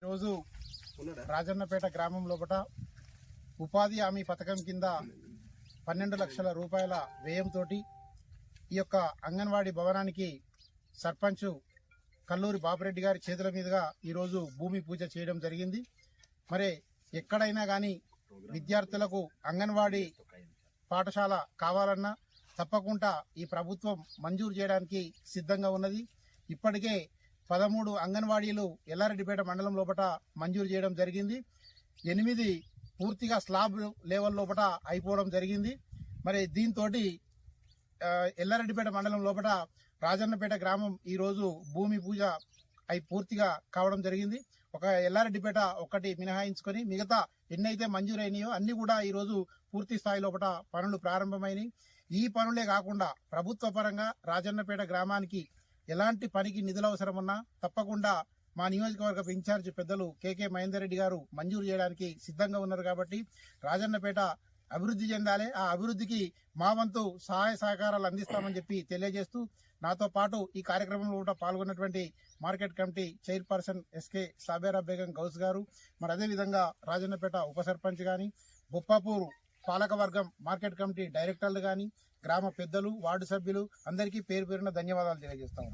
రోజు రాజన్నపేట గ్రామం లోపల ఉపాధి హామీ పథకం కింద 12 లక్షల రూపాయల వ్యయంతో ఈ యొక్క అంగన్వాడీ భవనానికి సర్పంచ్ కల్లూరి బాపిరెడ్డి గారి చేతుల మీదుగా ఈరోజు భూమి పూజ చేయడం జరిగింది. మరి ఎక్కడైనా కానీ విద్యార్థులకు అంగన్వాడీ పాఠశాల కావాలన్నా తప్పకుండా ఈ ప్రభుత్వం మంజూరు చేయడానికి సిద్ధంగా ఉన్నది. ఇప్పటికే 13 అంగన్వాడీలు ఎల్లారెడ్డిపేట మండలం లోపల మంజూరు చేయడం జరిగింది. 8 పూర్తిగా స్లాబ్ లెవెల్ లోపల అయిపోవడం జరిగింది. మరి దీంతో ఎల్లారెడ్డిపేట మండలం లోపల రాజన్నపేట గ్రామం ఈరోజు భూమి పూజ అయి పూర్తిగా కావడం జరిగింది. ఒక ఎల్లారెడ్డిపేట ఒక్కటి మినహాయించుకొని మిగతా ఎన్నైతే మంజూరైనాయో అన్ని కూడా ఈరోజు పూర్తి స్థాయి లోపల పనులు ప్రారంభమైనవి. ఈ పనులే కాకుండా ప్రభుత్వ పరంగా రాజన్నపేట గ్రామానికి ఎలాంటి పనికి నిధులు అవసరం ఉన్నా తప్పకుండా మా నియోజకవర్గ ఇన్ఛార్జ్ పెద్దలు కేకే మహేందర్ రెడ్డి గారు మంజూరు చేయడానికి సిద్ధంగా ఉన్నారు. కాబట్టి రాజన్నపేట అభివృద్ధి చెందాలి. ఆ అభివృద్ధికి మా వంతు సహాయ సహకారాలు అందిస్తామని చెప్పి తెలియజేస్తూ నాతో పాటు ఈ కార్యక్రమంలో పాల్గొన్నటువంటి market committee chairperson SK Sabera Begum Ghouse garu, మరి అదేవిధంగా రాజన్నపేట ఉప సర్పంచ్ గాని, బొప్పాపూర్ పాలకవర్గం మార్కెట్ కమిటీ డైరెక్టర్లు గాని, గ్రామ పెద్దలు, వార్డు సభ్యులు అందరికీ పేరు పేరున ధన్యవాదాలు తెలియజేస్తాము.